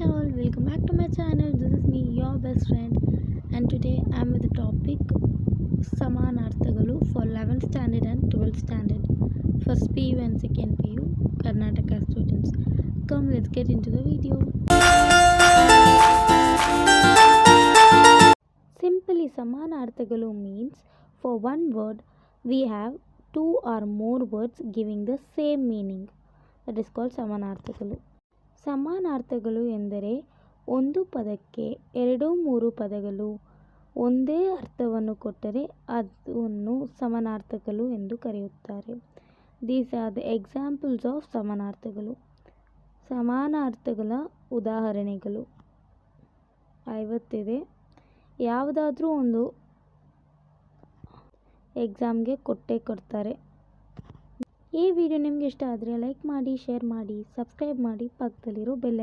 Hey all, welcome back to my channel. This is me, your best friend, and today I'm with the topic Samanarthagalu for 11th standard and 12th standard, first PU and second PU, Karnataka students. Come, let's get into the video. Simply, Samanarthagalu means for one word we have two or more words giving the same meaning. That is called Samanarthagalu. ಸಮಾನಾರ್ಥಗಳು ಎಂದರೆ ಒಂದು ಪದಕ್ಕೆ ಎರಡು ಮೂರು ಪದಗಳು ಒಂದೇ ಅರ್ಥವನ್ನು ಕೊಟ್ಟರೆ ಅದನ್ನು ಸಮಾನಾರ್ಥಕಗಳು ಎಂದು ಕರೆಯುತ್ತಾರೆ. These are the examples of ಸಮಾನಾರ್ಥಗಳು. ಸಮಾನಾರ್ಥಗಳ ಉದಾಹರಣೆಗಳು 50 ಯಾವುದಾದ್ರೂ ಒಂದು ಎಕ್ಸಾಮ್ಗೆ ಕೊಡ್ತಾರೆ. ಈ ವಿಡಿಯೋ ನಿಮಗೆ ಇಷ್ಟ ಆದರೆ ಲೈಕ್ ಮಾಡಿ, ಶೇರ್ ಮಾಡಿ, ಸಬ್ಸ್ಕ್ರೈಬ್ ಮಾಡಿ, ಪಕ್ಕದಲ್ಲಿರೋ ಬೆಲ್